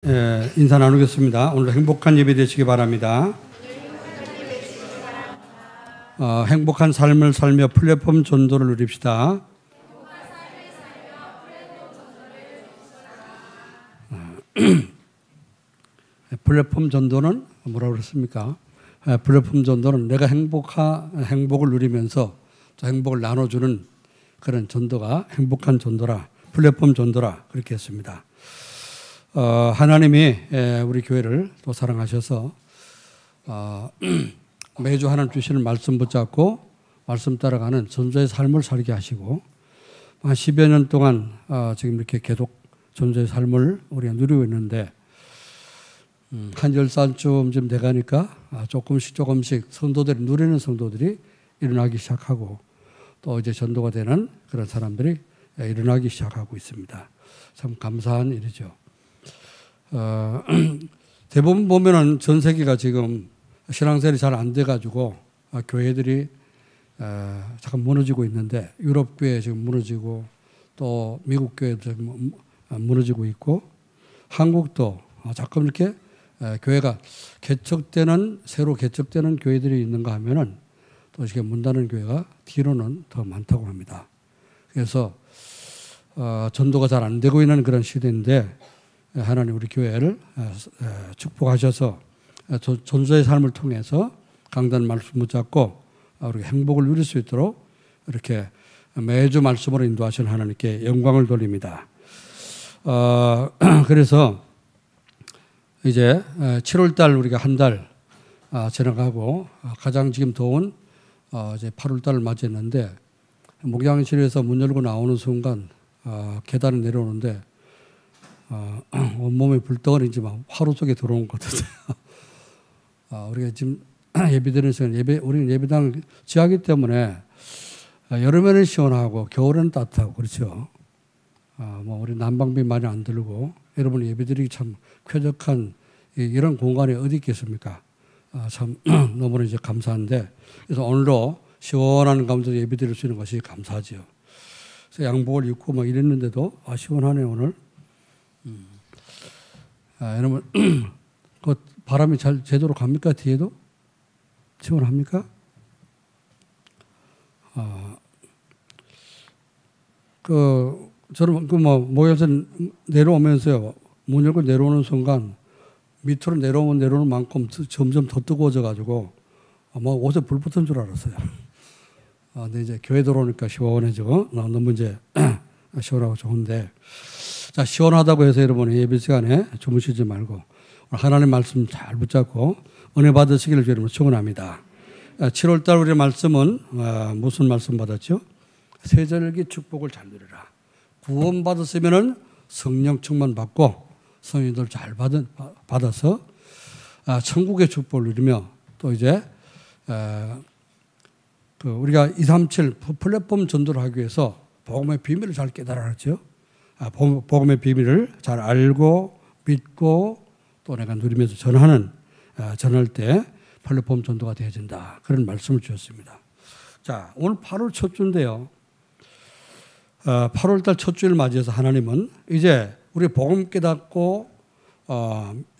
인사 나누겠습니다. 오늘 행복한 예배 되시기 바랍니다. 행복한 삶을 살며 플랫폼 전도를 누립시다. 플랫폼 전도는 뭐라고 그랬습니까? 플랫폼 전도는 내가 행복을 누리면서 또 행복을 나눠주는 그런 전도가 행복한 전도라, 플랫폼 전도라 그렇게 했습니다. 하나님이 우리 교회를 또 사랑하셔서 매주 하나님 주시는 말씀 붙잡고 말씀 따라가는 전도의 삶을 살게 하시고 한 10여 년 동안 지금 이렇게 계속 전도의 삶을 우리가 누리고 있는데 한 10살쯤 돼가니까 조금씩 성도들이 누리는 성도들이 일어나기 시작하고 또 이제 전도가 되는 그런 사람들이 일어나기 시작하고 있습니다. 참 감사한 일이죠. 대부분 보면은 전 세계가 지금 신앙생활이 잘 안 돼가지고 교회들이 잠깐 무너지고 있는데 유럽 교회 지금 무너지고 또 미국 교회도 지금 무너지고 있고 한국도 자꾸 이렇게 교회가 새로 개척되는 교회들이 있는가 하면은 또 이렇게 문 닫는 교회가 뒤로는 더 많다고 합니다. 그래서 전도가 잘 안 되고 있는 그런 시대인데 하나님 우리 교회를 축복하셔서 전도의 삶을 통해서 강단 말씀 붙잡고 우리가 행복을 누릴 수 있도록 이렇게 매주 말씀으로 인도하시는 하나님께 영광을 돌립니다. 그래서 이제 7월달 우리가 한 달 지나가고 가장 지금 더운 이제 8월달을 맞이했는데 목양실에서 문 열고 나오는 순간 계단을 내려오는데 온몸에 불덩어리인지 막 화로 속에 들어온 것 같아요. 우리가 지금 예배드리는 시간, 우리는 예배당 지하기 때문에 여름에는 시원하고 겨울에는 따뜻하고 그렇죠. 우리 난방비 많이 안 들고 여러분 예배드리기 참 쾌적한 이런 공간이 어디 있겠습니까? 참 너무나 이제 감사한데 그래서 오늘도 시원한 가운데 예배드릴 수 있는 것이 감사하죠. 그래서 양복을 입고 막 이랬는데도 시원하네 오늘. 여러분 그 바람이 잘 제대로 갑니까? 뒤에도 시원합니까? 저는 모여서 내려오면서요 문 열고 내려오는 순간 밑으로 내려오는 만큼 점점 더 뜨거워져 가지고 옷에 불 붙은 줄 알았어요. 근데 이제 교회 들어오니까 시원해지고 너무 이제 시원하고 좋은데. 자, 시원하다고 해서 여러분 예배 시간에 주무시지 말고 하나님 말씀 잘 붙잡고 은혜 받으시기를 여러분 축원합니다. 7월달 우리의 말씀은 무슨 말씀 받았죠? 세절기 축복을 잘 누리라. 구원 받았으면은 성령 충만 받고 성인들 잘 받아서 천국의 축복을 누리며 또 이제 우리가 237 플랫폼 전도를 하기 위해서 복음의 비밀을 잘 깨달았죠. 복음의 비밀을 잘 알고 믿고 또 내가 누리면서 전할 때 플랫폼 전도가 되어진다. 그런 말씀을 주셨습니다. 자, 오늘 8월 첫 주인데요. 8월달 첫 주를 맞이해서 하나님은 이제 우리 복음 깨닫고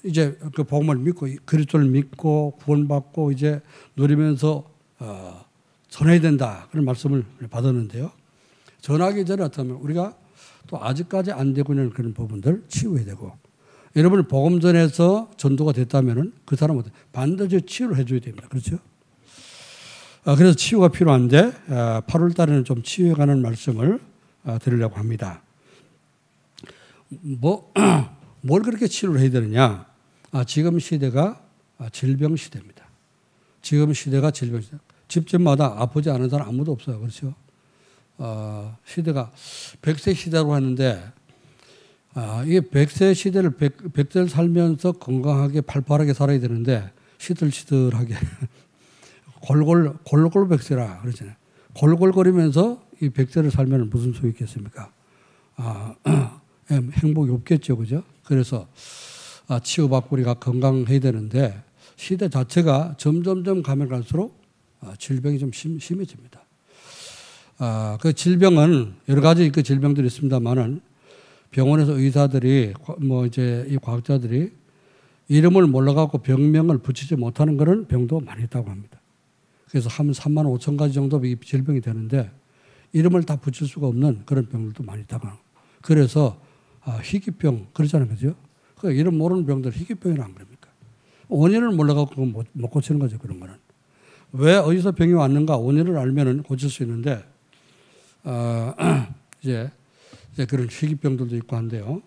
이제 그 복음을 믿고 그리스도를 믿고 구원받고 이제 누리면서 전해야 된다. 그런 말씀을 받았는데요. 전하기 전에 어쩌면 우리가 또 아직까지 안 되고 있는 그런 부분들 치유해야 되고 여러분이 복음 전에서 전도가 됐다면 그 사람은 반드시 치유를 해줘야 됩니다. 그렇죠? 그래서 치유가 필요한데 8월 달에는 좀 치유해가는 말씀을 드리려고 합니다. 뭘 그렇게 치료를 해야 되느냐? 지금 시대가 질병 시대입니다. 지금 시대가 질병 시대. 집집마다 아프지 않은 사람 아무도 없어요. 그렇죠? 시대가 100세 시대로 하는데 이게 100세 시대를 100세를 살면서 건강하게 팔팔하게 살아야 되는데 시들시들하게 골골 100세라 그러잖아요. 골골거리면서 이 100세를 살면 무슨 소용이 있겠습니까? 행복이 없겠죠. 그죠? 그래서 치유받고 우리가 건강해야 되는데 시대 자체가 점점점 가면 갈수록 질병이 좀 심해집니다. 그 질병은 여러 가지 그 질병들이 있습니다만은 병원에서 의사들이 뭐 이제 이 과학자들이 이름을 몰라갖고 병명을 붙이지 못하는 그런 병도 많이 있다고 합니다. 그래서 한 3만 5천 가지 정도 질병이 되는데 이름을 다 붙일 수가 없는 그런 병들도 많이 있다고 합니다. 그래서 희귀병 그러잖아요, 그죠? 그 이름 모르는 병들 희귀병이라 안 그럽니까? 원인을 몰라갖고 못 고치는 거죠, 그런 거는. 왜 어디서 병이 왔는가 원인을 알면은 고칠 수 있는데 이제 그런 희귀병들도 있고 한데요.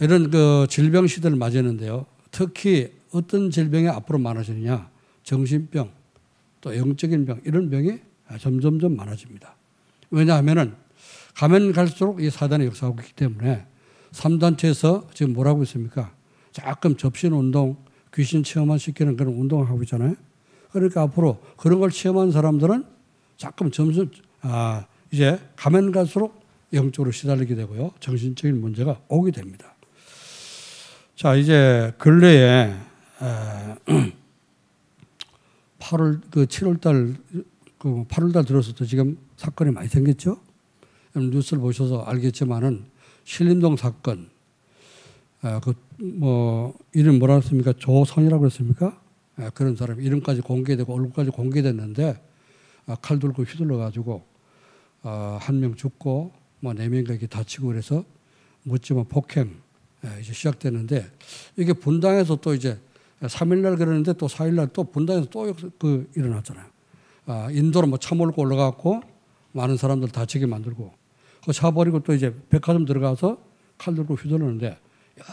이런 그 질병 시대를 맞이했는데요. 특히 어떤 질병이 앞으로 많아지느냐, 정신병, 또 영적인 병 이런 병이 점점점 많아집니다. 왜냐하면은 가면 갈수록 이 사단이 역사하고 있기 때문에 3단체에서 지금 뭐라고 있습니까? 조금 접신운동, 귀신 체험만 시키는 그런 운동을 하고 있잖아요. 그러니까 앞으로 그런 걸 체험한 사람들은 조금 점점 이제 가면 갈수록 영적으로 시달리게 되고요. 정신적인 문제가 오게 됩니다. 자, 이제 근래에 7월달, 8월달 들어서도 지금 사건이 많이 생겼죠. 뉴스를 보셔서 알겠지만은 신림동 사건, 이름 뭐라 했습니까? 조선이라고 했습니까? 그런 사람 이름까지 공개되고 얼굴까지 공개됐는데 칼 들고 휘둘러가지고 1명 죽고 뭐 4명이 이렇게 다치고 그래서 묻지마 폭행 이제 시작됐는데 이게 분당에서 또 이제 3일날 그러는데 또 4일날 또 분당에서 또 일어났잖아요. 인도로 뭐 차 몰고 올라가고 많은 사람들 다치게 만들고 그 차 버리고 또 이제 백화점 들어가서 칼 들고 휘둘르는데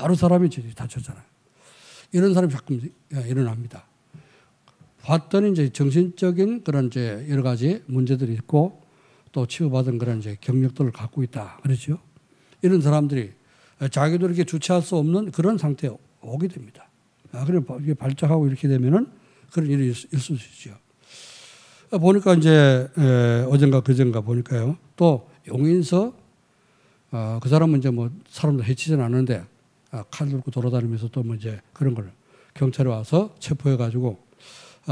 여러 사람이 다쳤잖아요. 이런 사람이 자꾸 일어납니다. 봤더니 이제 정신적인 그런 이제 여러 가지 문제들이 있고 또 치유받은 그런 이제 경력들을 갖고 있다. 그렇죠? 이런 사람들이 자기도 이렇게 주체할 수 없는 그런 상태에 오게 됩니다. 그래 이게 발작하고 이렇게 되면은 그런 일이 있을 수 있죠. 보니까 이제 어젠가 그젠가 보니까요. 또 용인서 그 사람은 이제 뭐 사람들 해치지는 않는데 칼 들고 돌아다니면서 또 뭐 이제 그런 걸 경찰에 와서 체포해가지고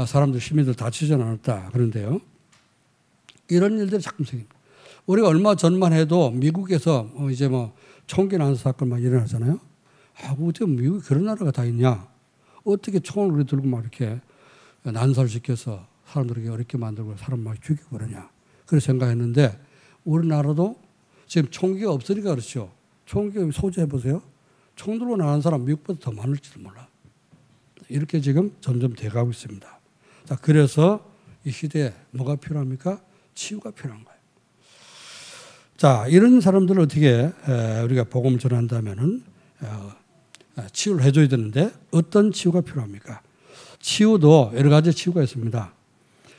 사람들 시민들 다치지는 않았다 그런데요. 이런 일들이 자꾸 생깁니다. 우리가 얼마 전만 해도 미국에서 이제 뭐 총기 난사 사건 막 일어나잖아요. 어떻게 미국에 그런 나라가 다 있냐? 어떻게 총을 들고 막 이렇게 난살시켜서 사람들에게 어렵게 만들고 사람 막 죽이고 그러냐? 그렇게 생각했는데 우리나라도 지금 총기가 없으니까 그렇죠. 총기 소지해 보세요. 총 들고 나가는 사람 미국보다 더 많을지도 몰라. 이렇게 지금 점점 돼가고 있습니다. 자, 그래서 이 시대에 뭐가 필요합니까? 치유가 필요한 거예요. 자, 이런 사람들을 어떻게 우리가 복음을 전한다면은 치유를 해줘야 되는데 어떤 치유가 필요합니까? 치유도 여러 가지 치유가 있습니다.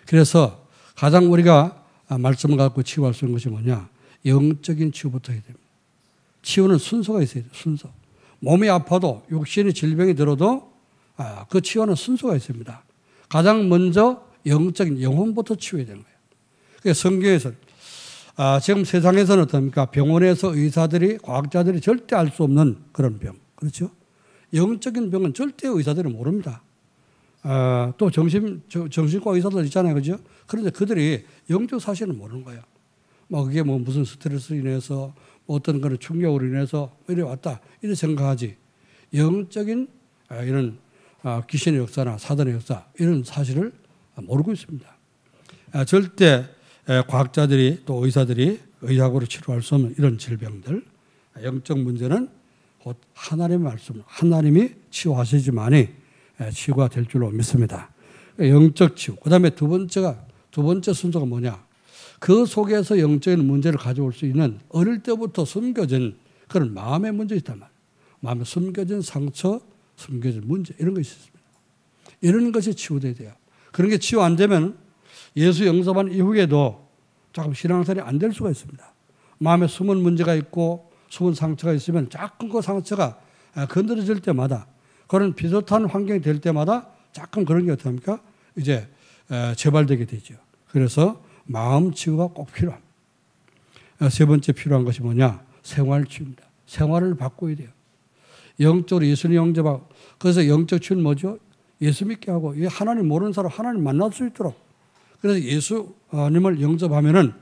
그래서 가장 우리가 말씀을 갖고 치유할 수 있는 것이 뭐냐? 영적인 치유부터 해야 됩니다. 치유는 순서가 있어야 돼요. 순서. 몸이 아파도 육신의 질병이 들어도 그 치유는 순서가 있습니다. 가장 먼저 영적인 영혼부터 치유해야 되는 거예요. 그래서 성경에서 지금 세상에서는 어떻습니까? 병원에서 의사들이 과학자들이 절대 알 수 없는 그런 병. 그렇죠? 영적인 병은 절대 의사들이 모릅니다. 또 정신과 의사들 있잖아요. 그죠? 그런데 그들이 영적 사실을 모르는 거예요. 뭐 그게 뭐 무슨 스트레스로 인해서 뭐 어떤 그런 충격으로 인해서 이래 왔다. 이렇게 생각하지. 영적인 이런 귀신의 역사나 사단의 역사 이런 사실을 모르고 있습니다. 절대 과학자들이 또 의사들이 의학으로 치료할 수 없는 이런 질병들 영적 문제는 곧 하나님의 말씀 하나님이 치유하시지만이 치유가 될 줄로 믿습니다. 영적 치유. 그다음에 두 번째 순서가 뭐냐? 그 속에서 영적인 문제를 가져올 수 있는 어릴 때부터 숨겨진 그런 마음의 문제 있단 말이에요. 마음에 숨겨진 상처, 숨겨진 문제 이런 것이 있습니다. 이런 것이 치유돼야 돼요. 그런 게 치유 안 되면 예수 영접한 이후에도 조금 신앙생활이 안 될 수가 있습니다. 마음에 숨은 문제가 있고 숨은 상처가 있으면 자꾸 그 상처가 건드려질 때마다 그런 비슷한 환경이 될 때마다 자꾸 그런 게 어떻습니까? 이제 재발되게 되죠. 그래서 마음 치유가 꼭 필요합니다. 세 번째 필요한 것이 뭐냐? 생활 치유입니다. 생활을 바꿔야 돼요. 영적으로 예수님 영접하고 그래서 영적 치유는 뭐죠? 예수 믿게 하고 하나님 모르는 사람 하나님 만날 수 있도록 그래서 예수님을 영접하면은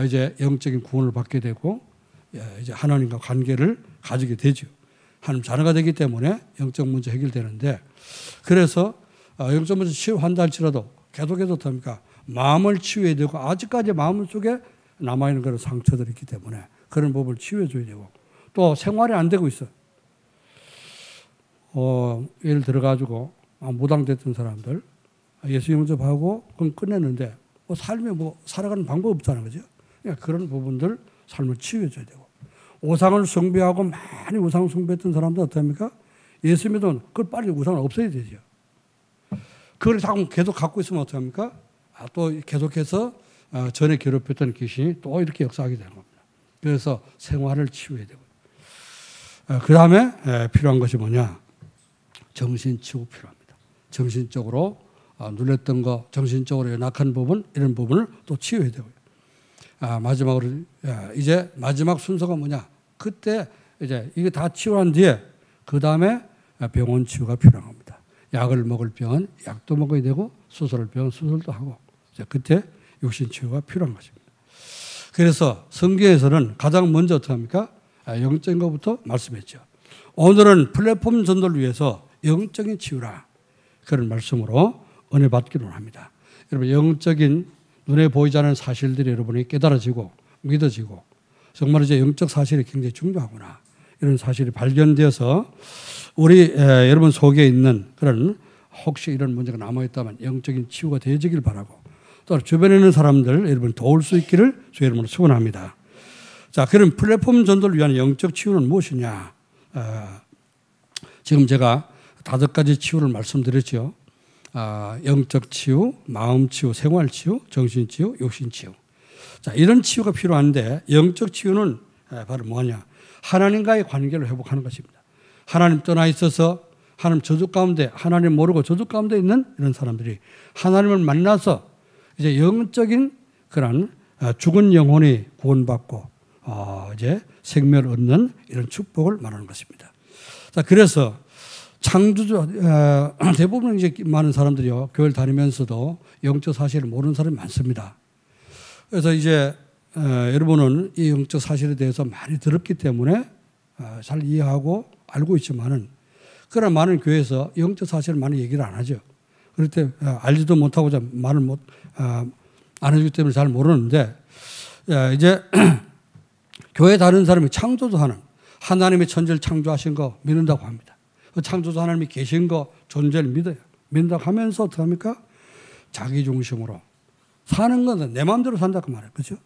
이제 영적인 구원을 받게 되고 이제 하나님과 관계를 가지게 되죠. 하나님 자녀가 되기 때문에 영적 문제 해결되는데, 그래서 영적 문제 치유한다 할지라도 계속해서 어떻습니까? 마음을 치유해야 되고, 아직까지 마음 속에 남아있는 그런 상처들이 있기 때문에 그런 부분을 치유해 줘야 되고, 또 생활이 안 되고 있어. 예를 들어가지고 무당됐던 사람들 예수 영접하고 그럼 끝냈는데 삶에 살아가는 방법 없잖아요. 그죠? 그러니까 그런 부분들 삶을 치유해 줘야 되고, 우상을 숭배하고 많이 우상 숭배했던 사람들 어떻습니까? 예수 믿으면 그걸 빨리 우상을 없애야 되죠. 그걸 자꾸 계속 갖고 있으면 어떡합니까? 또 계속해서 전에 괴롭혔던 귀신이 또 이렇게 역사하게 되는 겁니다. 그래서 생활을 치유해야 되고, 그 다음에 필요한 것이 뭐냐? 정신치유 필요합니다. 정신적으로 눌렸던 거, 정신적으로 연약한 부분, 이런 부분을 또 치유해야 되고요. 마지막으로 이제 마지막 순서가 뭐냐? 그때 이제 이게 다 치유한 뒤에 그 다음에 병원 치유가 필요한 겁니다. 약을 먹을 병은 약도 먹어야 되고, 수술할 병은 수술도 하고, 이제 그때 육신 치유가 필요한 것입니다. 그래서 성경에서는 가장 먼저 어떻게 합니까? 영적인 것부터 말씀했죠. 오늘은 플랫폼 전도를 위해서 영적인 치유라, 그런 말씀으로 은혜 받기를 합니다. 여러분, 영적인 눈에 보이지 않는 사실들이 여러분이 깨달아지고 믿어지고, 정말 이제 영적 사실이 굉장히 중요하구나, 이런 사실이 발견되어서 우리 여러분 속에 있는 그런 혹시 이런 문제가 남아있다면 영적인 치유가 되어지길 바라고, 또 주변에 있는 사람들 여러분 도울 수 있기를 주 여러분으로 축원합니다. 자, 그럼 플랫폼 전도를 위한 영적 치유는 무엇이냐? 지금 제가 5가지 치유를 말씀드렸죠. 영적 치유, 마음 치유, 생활 치유, 정신 치유, 육신 치유. 자, 이런 치유가 필요한데, 영적 치유는 바로 뭐냐? 하나님과의 관계를 회복하는 것입니다. 하나님 떠나 있어서 하나님 저주 가운데, 하나님 모르고 저주 가운데 있는 이런 사람들이 하나님을 만나서 이제 영적인 그런 죽은 영혼이 구원받고 이제 생명을 얻는 이런 축복을 말하는 것입니다. 자, 그래서 창조주 대부분 이제 많은 사람들이요, 교회를 다니면서도 영적 사실을 모르는 사람이 많습니다. 그래서 이제 여러분은 이 영적 사실에 대해서 많이 들었기 때문에 잘 이해하고 알고 있지만은, 그러나 많은 교회에서 영적 사실을 많이 얘기를 안 하죠. 그럴 때 알지도 못하고 말을 안 해주기 때문에 잘 모르는데, 이제 교회 다른 사람이 창조주하는 하나님의 천지를 창조하신 거 믿는다고 합니다. 그 창조주 하나님이 계신 거, 존재를 믿어요. 믿는다고 하면서 어떻게 합니까? 자기 중심으로 사는 건 내 마음대로 산다고 말해요. 그렇죠?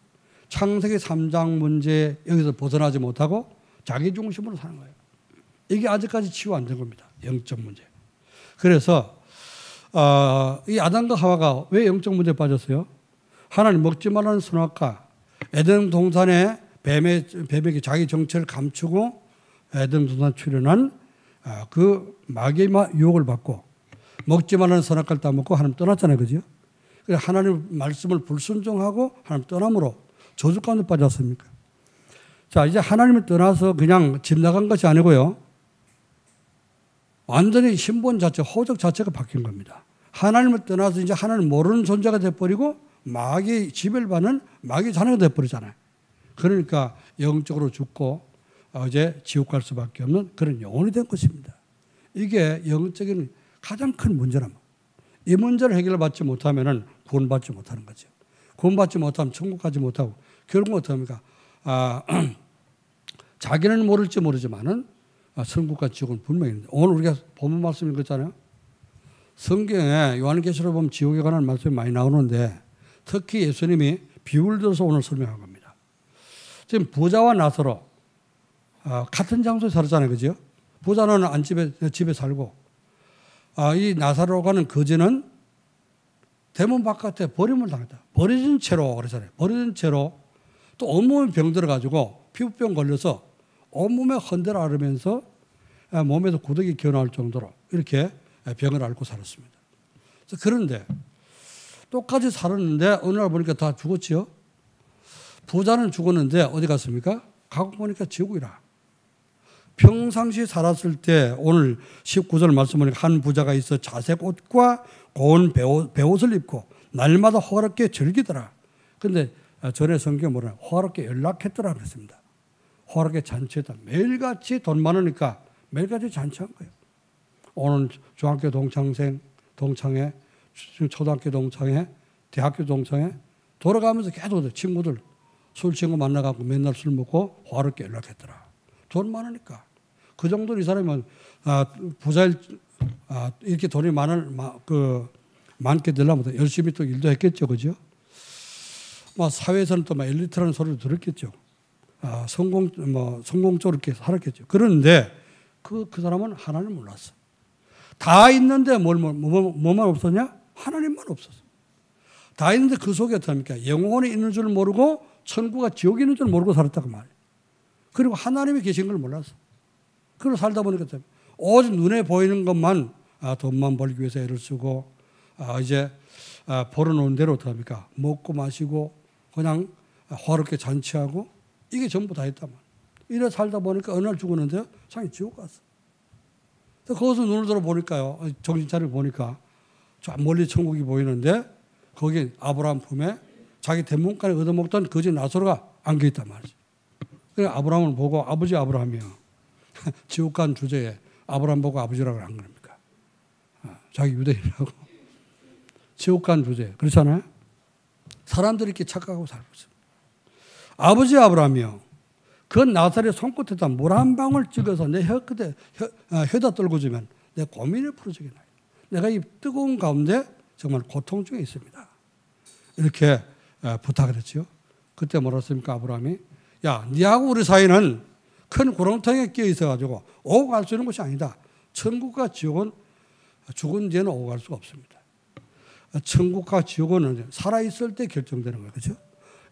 창세기 3장 문제 여기서 벗어나지 못하고 자기 중심으로 사는 거예요. 이게 아직까지 치유 안 된 겁니다. 영적 문제. 그래서 이 아담과 하와가 왜 영적 문제에 빠졌어요? 하나님 먹지 말라는 선악과, 에덴 동산에 뱀에게 자기 정체를 감추고 에덴 동산 출현한 그 마귀의 유혹을 받고 먹지 말라는 선악과를 따먹고 하나님 떠났잖아요. 그죠? 그래서 하나님 말씀을 불순종하고 하나님 떠남으로 저주 가운데 빠졌습니까? 자, 이제 하나님을 떠나서 그냥 집 나간 것이 아니고요, 완전히 신분 자체, 호적 자체가 바뀐 겁니다. 하나님을 떠나서 이제 하나님 모르는 존재가 돼버리고 마귀의 지배를 받는 마귀의 자녀가 돼버리잖아요. 그러니까 영적으로 죽고 이제 지옥 갈 수밖에 없는 그런 영혼이 된 것입니다. 이게 영적인 가장 큰 문제란 말이에요. 이 문제를 해결받지 못하면 구원받지 못하는 거죠. 구원받지 못하면 천국 가지 못하고 결국은 어떻게 합니까? 자기는 모를지 모르지만은 천국과 지옥은 분명히 있는데, 오늘 우리가 본문 말씀 읽었잖아요. 성경에 요한계시록 보면 지옥에 관한 말씀이 많이 나오는데, 특히 예수님이 비유를 들어서 오늘 설명한 겁니다. 지금 부자와 나사로 같은 장소에 살았잖아요. 그죠? 부자는 집에 살고, 이 나사로가는 거지는 대문 바깥에 버림을 당했다. 버려진 채로 그러잖아요. 버려진 채로 또 온몸에 병 들어가지고 피부병 걸려서 온몸에 헌대를 앓으면서 몸에서 구더기 기어나올 정도로 이렇게 병을 앓고 살았습니다. 그런데 똑같이 살았는데 어느 날 보니까 다 죽었지요. 부자는 죽었는데 어디 갔습니까? 가고 보니까 지옥이라. 평상시 살았을 때 오늘 19절 말씀 보니까 한 부자가 있어 자색 옷과 고운 베옷을 입고 날마다 호화롭게 즐기더라. 그런데 전에 성경에 뭐라 호화롭게 연락했더라 그랬습니다. 호락하게 잔치했다. 매일같이 돈 많으니까 매일같이 잔치한 거예요. 오늘 중학교 동창회, 초등학교 동창회, 대학교 동창회 돌아가면서 계속 친구들 술 친구 만나갖고 맨날 술 먹고 호락하게 연락했더라. 돈 많으니까. 그 정도로 이 사람은 부자일 이렇게 돈이 많게 되려면 열심히 또 일도 했겠죠, 그죠? 사회에서는 또 엘리트라는 소리를 들었겠죠. 성공적으로 이렇게 살았겠죠. 그런데 그 사람은 하나님 몰랐어. 다 있는데 뭐만 없었냐? 하나님만 없었어. 다 있는데 그 속에 어떻습니까? 영혼이 있는 줄 모르고 천국과 지옥이 있는 줄 모르고 살았다고 말이에요. 그리고 하나님이 계신 걸 몰랐어. 그리고 살다 보니까 오직 눈에 보이는 것만 돈만 벌기 위해서 애를 쓰고 이제 벌어놓은 대로 어떡합니까? 먹고 마시고 그냥 화롭게 잔치하고 이게 전부 다 했단 말이에요. 이래 살다 보니까 어느 날 죽었는데요. 자기 지옥 갔어. 거기서 눈을 들어 보니까요. 정신 차려 보니까 저 멀리 천국이 보이는데 거기 아브라함 품에 자기 대문간에 얻어먹던 거지 나사로가 안겨있단 말이죠. 그래서 아브라함을 보고 아버지 아브라함이요. 지옥 간 주제에 아브라함 보고 아버지라고 한 겁니까? 자기 유대인이라고. 지옥 간 주제. 그렇잖아요? 사람들이 이렇게 착각하고 살고 있어요. 아버지 아브라함이요. 그 나사렛 손끝에다 물 한 방울 찍어서 내 혀다 떨고 주면 내 고민을 풀어주게 나요. 내가 이 뜨거운 가운데 정말 고통 중에 있습니다. 이렇게 부탁을 했죠. 그때 뭐라 했습니까? 아브라함이 야, 니하고 우리 사이는 큰 구렁텅이에 끼어 있어가지고 오고 갈 수 있는 곳이 아니다. 천국과 지옥은 죽은 뒤에는 오고 갈 수가 없습니다. 천국과 지옥은 살아있을 때 결정되는 거예요. 그렇죠?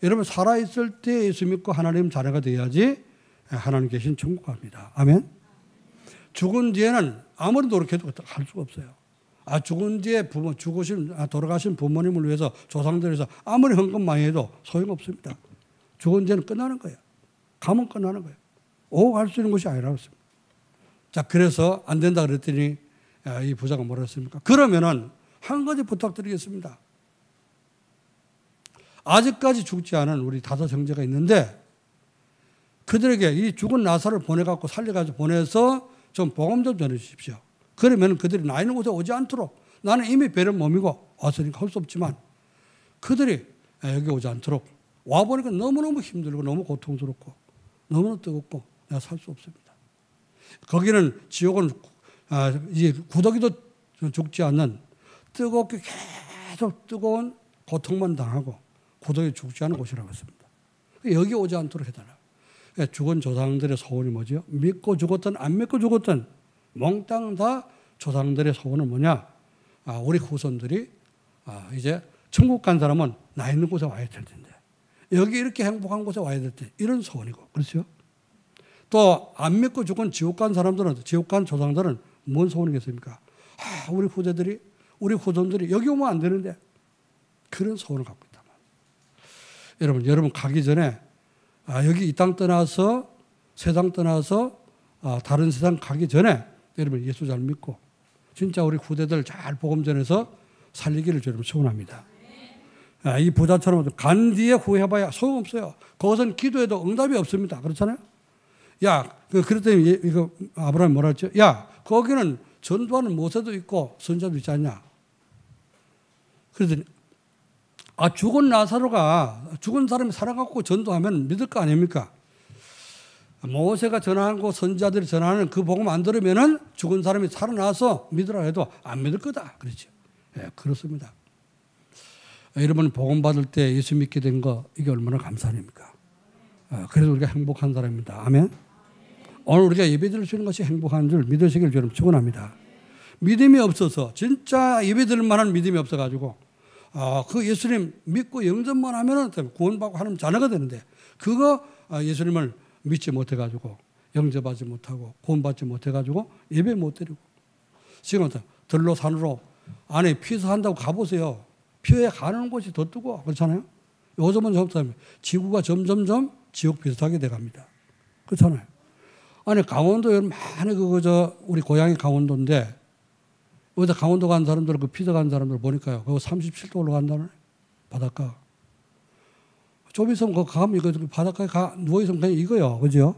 여러분 살아있을 때 예수 믿고 하나님 자녀가 돼야지 하나님 계신 천국 갑니다. 아멘. 죽은 뒤에는 아무리 노력해도 갈 수가 없어요. 죽은 뒤에 돌아가신 부모님을 위해서 조상들을 위해서 아무리 헌금 많이 해도 소용없습니다. 죽은 뒤에는 끝나는 거예요. 가면 끝나는 거예요. 오고 갈 수 있는 곳이 아니라고 했습니다. 자, 그래서 안 된다 그랬더니 이 부자가 뭐라 했습니까? 그러면은 한 가지 부탁드리겠습니다. 아직까지 죽지 않은 우리 5 형제가 있는데 그들에게 이 죽은 나사를 보내갖고 살려가지고 보내서 좀 복음 좀 전해주십시오. 그러면 그들이 나 있는 곳에 오지 않도록 나는 이미 배는 몸이고 왔으니까 할 수 없지만 그들이 여기 오지 않도록 와보니까 너무너무 힘들고 너무 고통스럽고 너무너무 뜨겁고 내가 살 수 없습니다. 거기는 지옥은 이제 구더기도 죽지 않는 뜨겁게 계속 뜨거운 고통만 당하고 구더기 죽지 않은 곳이라고 했습니다. 여기 오지 않도록 해달라. 죽은 조상들의 소원이 뭐죠? 믿고 죽었든 안 믿고 죽었든 몽땅 다 조상들의 소원은 뭐냐? 우리 후손들이 이제 천국 간 사람은 나 있는 곳에 와야 될 텐데 여기 이렇게 행복한 곳에 와야 될 때 이런 소원이고 그렇죠? 또 안 믿고 죽은 지옥 간 사람들은 지옥 간 조상들은 뭔 소원이겠습니까? 우리 후대들이 우리 후손들이 여기 오면 안 되는데 그런 소원을 갖고 있단 말이에요. 여러분 가기 전에 여기 이 땅 떠나서 세상 떠나서 다른 세상 가기 전에 여러분 예수 잘 믿고 진짜 우리 후대들 잘 복음 전해서 살리기를 여러분 소원합니다. 이 부자처럼 간 뒤에 후회해봐야 소용없어요. 그것은 기도해도 응답이 없습니다. 그렇잖아요? 야, 그랬더니 이거 아브라함이 뭐라 했죠? 야, 거기는 전도하는 모세도 있고 선자도 있지 않냐? 그랬더니 죽은 나사로가 죽은 사람이 살아갖고 전도하면 믿을 거 아닙니까? 모세가 전하고 선자들이 전하는 그 복음 안 들으면은 죽은 사람이 살아나서 믿으라 해도 안 믿을 거다. 그렇죠? 예, 그렇습니다. 여러분 복음 받을 때 예수 믿게 된 거 이게 얼마나 감사합니까? 그래서 우리가 행복한 사람입니다. 아멘. 오늘 우리가 예배드릴 수 있는 것이 행복한 줄 믿으시길 여러분 축원합니다. 믿음이 없어서 진짜 예배드릴 만한 믿음이 없어가지고 그 예수님 믿고 영접만 하면은 구원받고 하나님 자녀가 되는데 그거 예수님을 믿지 못해가지고 영접하지 못하고 구원받지 못해가지고 예배 못 드리고 지금 들로 산으로 안에 피서 한다고 가보세요. 피해 가는 곳이 더 뜨거워. 그렇잖아요? 요즘은 지구가 점점점 지옥 비슷하게 돼갑니다. 그렇잖아요? 아니 강원도 많이 우리 고향이 강원도인데 어디다 강원도 간 사람들 그 피서 간 사람들 보니까요. 그거 37도 올라간다네. 바닷가. 좀 있으면 그 가면 이거 바닷가에 누워 있으면 그냥 이거요. 그죠?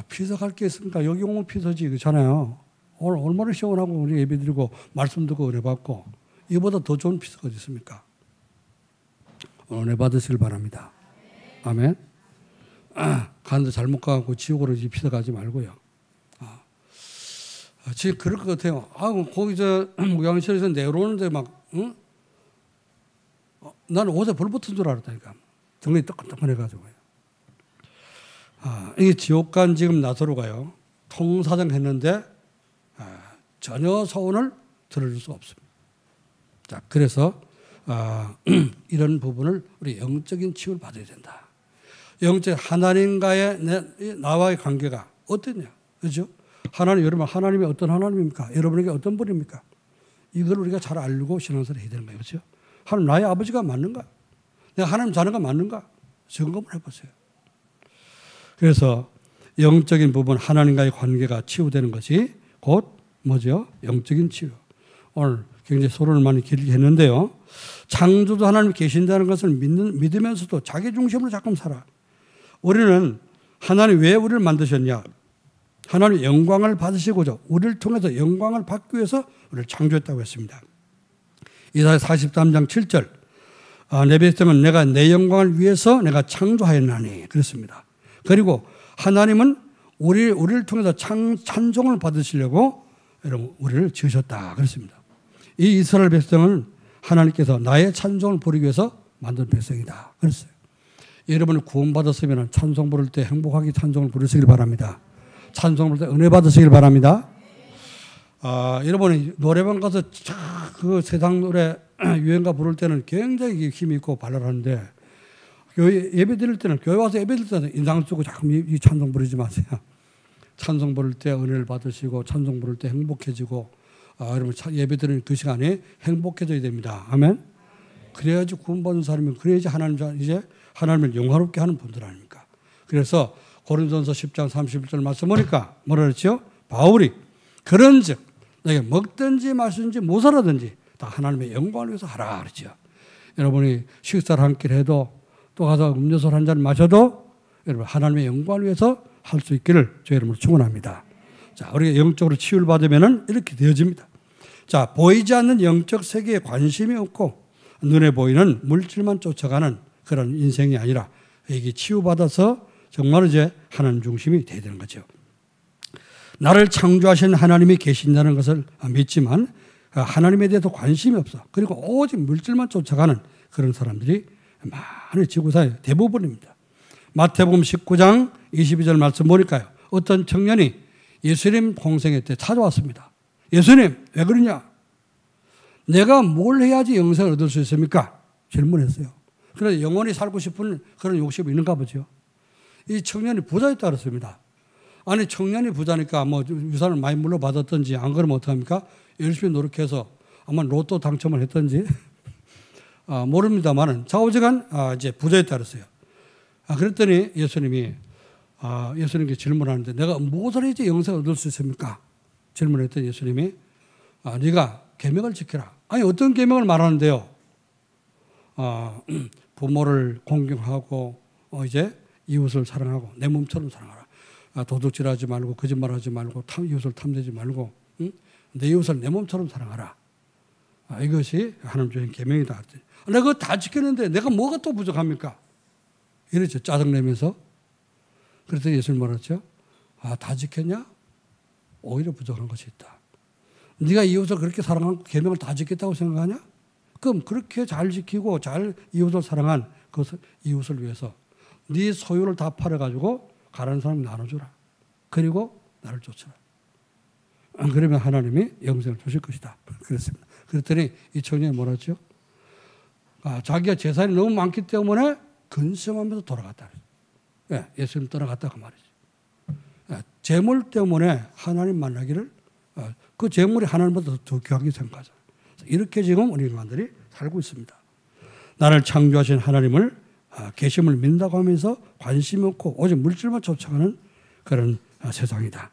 피서갈 게 있습니까? 여기 오면 피서지 그렇잖아요. 오늘 얼마나 시원하고 우리 예배 드리고 말씀 듣고 은혜 받고 이보다 더 좋은 피서가 어디 있습니까? 은혜 받으시길 바랍니다. 아멘. 가는데 잘못 가고 지옥으로 피서 가지 말고요. 지금 그럴 것 같아요. 거기 목양실에서 내려오는데 막, 응? 나는 옷에 불 붙은 줄 알았다니까. 등이 뜨끈뜨끈해가지고요. 이게 지옥간 지금 나서로가요. 통사정 했는데, 전혀 소원을 들어줄 수가 없습니다. 자, 그래서, 이런 부분을 우리 영적인 치유를 받아야 된다. 영적 하나님과의 나와의 관계가 어떠냐. 그죠? 여러분, 하나님이 어떤 하나님입니까? 여러분에게 어떤 분입니까? 이걸 우리가 잘 알고 신앙생활을 해야 되는 거예요. 그렇죠? 하나님 나의 아버지가 맞는가? 내가 하나님 자녀가 맞는가? 점검을 해보세요. 그래서 영적인 부분 하나님과의 관계가 치유되는 것이 곧 뭐죠? 영적인 치유. 오늘 굉장히 소론을 많이 길게 했는데요. 창조주 하나님이 계신다는 것을 믿으면서도 자기 중심으로 자꾸 살아. 우리는 하나님 왜 우리를 만드셨냐? 하나님 영광을 받으시고자 우리를 통해서 영광을 받기 위해서 우리를 창조했다고 했습니다. 이사야 43장 7절 내 백성은 내가 내 영광을 위해서 내가 창조하였나니 그랬습니다. 그리고 하나님은 우리를 통해서 찬송을 받으시려고 여러분 우리를 지으셨다 그랬습니다. 이 이스라엘 백성은 하나님께서 나의 찬송을 부르기 위해서 만든 백성이다 그랬어요. 여러분이 구원받았으면 찬송 부를 때 행복하게 찬송을 부르시길 바랍니다. 찬송 부를 때 은혜 받으시길 바랍니다. 여러분이 노래방 가서 그 세상 노래 유행가 부를 때는 굉장히 힘이 있고 발랄하는데 교회 예배 드릴 때는 교회 와서 예배 드릴 때는 인상 쓰고 자꾸 이 찬송 부르지 마세요. 찬송 부를 때 은혜를 받으시고 찬송 부를 때 행복해지고 여러분 예배 드리는 그 시간에 행복해져야 됩니다. 아멘. 그래야지 구원받은 사람이 그래야지 하나님을 영화롭게 하는 분들 아닙니까? 그래서 고린도전서 10장 31절 말씀 보니까 뭐라 그랬죠? 바울이 그런즉 내가 먹든지 마시든지 모살하든지 다 하나님의 영광을 위해서 하라 그랬죠. 여러분이 식사를 한 끼 해도 또 가서 음료수를 한 잔 마셔도 여러분 하나님의 영광을 위해서 할 수 있기를 저 여러분을 축원합니다. 자, 우리가 영적으로 치유를 받으면은 이렇게 되어집니다. 자, 보이지 않는 영적 세계에 관심이 없고 눈에 보이는 물질만 쫓아가는 그런 인생이 아니라 이게 치유받아서 정말 이제 하나님 중심이 돼야 되는 거죠. 나를 창조하신 하나님이 계신다는 것을 믿지만 하나님에 대해서 관심이 없어. 그리고 오직 물질만 쫓아가는 그런 사람들이 많은 지구사의 대부분입니다. 마태복음 19장 22절 말씀 보니까요. 어떤 청년이 예수님 공생애 때 찾아왔습니다. 예수님 왜 그러냐? 내가 뭘 해야지 영생을 얻을 수 있습니까? 질문했어요. 그래서 영원히 살고 싶은 그런 욕심이 있는가 보죠. 이 청년이 부자였다 그랬습니다. 아니 청년이 부자니까 뭐 유산을 많이 물려받았든지 안 그러면 어떡합니까? 열심히 노력해서 아마 로또 당첨을 했든지 모릅니다만은 좌우지간 이제 부자였다 그랬어요. 그랬더니 예수님이 예수님께 질문하는데 내가 무엇을 해야지 영생을 얻을 수 있습니까? 질문했더니 예수님이 네가 계명을 지켜라. 아니 어떤 계명을 말하는데요? 부모를 공경하고 이제 이웃을 사랑하고 내 몸처럼 사랑하라. 도둑질하지 말고 거짓말하지 말고 이웃을 탐내지 말고 내 이웃을 내 몸처럼 사랑하라. 이것이 하나님의 계명이다. 내가 그거 다 지켰는데 내가 뭐가 또 부족합니까? 이랬죠. 짜증내면서. 그래서 예수님 말했죠. 다 지켰냐? 오히려 부족한 것이 있다. 네가 이웃을 그렇게 사랑하고 계명을 다 지켰다고 생각하냐? 그럼 그렇게 잘 지키고 잘 이웃을 사랑한 그 이웃을 위해서 네 소유를 다 팔아가지고 가라는 사람 나눠주라. 그리고 나를 쫓아라. 그러면 하나님이 영생을 주실 것이다. 그랬습니다. 그랬더니 이 청년이 뭐라 했죠? 자기가 재산이 너무 많기 때문에 근심하면서 돌아갔다. 예, 예수님 떠나갔다 그 말이죠. 재물 때문에 하나님 만나기를 그 재물이 하나님보다 더 귀하게 생각하잖아요. 이렇게 지금 우리 인간들이 살고 있습니다. 나를 창조하신 하나님을 계심을 믿는다고 하면서 관심이 없고 오직 물질만 쫓아가는 그런 세상이다.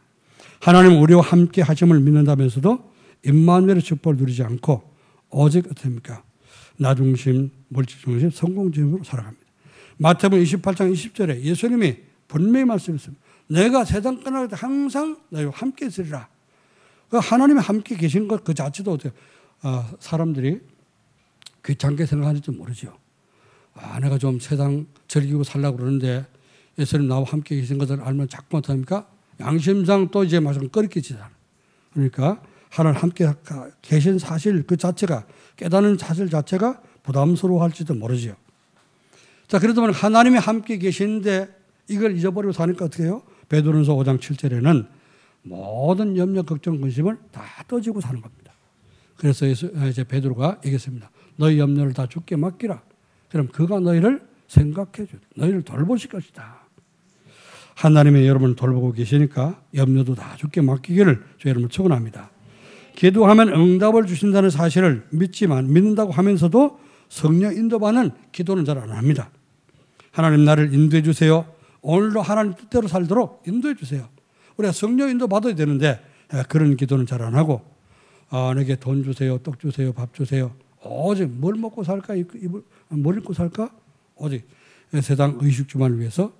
하나님 우리와 함께 하심을 믿는다면서도 임마누엘의 축복을 누리지 않고 오직 어떻습니까? 나 중심, 물질 중심, 성공 중심으로 살아갑니다. 마태복음 28장 20절에 예수님이 분명히 말씀했습니다. 내가 세상 떠날 때 항상 너희와 함께 있으리라. 하나님이 함께 계신 것 그 자체도 어때요? 사람들이 귀찮게 생각하는지 모르죠. 내가 좀 세상 즐기고 살려고 그러는데 예수님 나와 함께 계신 것을 알면 자꾸 못합니까? 양심상 또 이제 마찬가지로 꺼리끼치잖아요. 그러니까 하나님 함께 계신 사실 그 자체가, 깨닫는 사실 자체가 부담스러워할지도 모르죠. 자, 그래도 하나님이 함께 계시는데 이걸 잊어버리고 사니까 어떻게 해요? 베드로전서 5장 7절에는 모든 염려, 걱정, 근심을 다 떠지고 사는 겁니다. 그래서 이제 베드로가 얘기했습니다. 너희 염려를 다 주께 맡기라. 그럼 그가 너희를 생각해 줄, 너희를 돌보실 것이다. 하나님이 여러분을 돌보고 계시니까 염려도 다 주께 맡기기를 주 여러분을 축원합니다. 기도하면 응답을 주신다는 사실을 믿지만, 믿는다고 하면서도 성령 인도받는 기도는 잘 안 합니다. 하나님 나를 인도해 주세요. 오늘도 하나님 뜻대로 살도록 인도해 주세요. 우리가 성령 인도 받아야 되는데 그런 기도는 잘 안 하고, 내게 돈 주세요, 떡 주세요, 밥 주세요. 오직 뭘 먹고 살까, 뭘 입고 살까? 오직 세상 의식주만을 위해서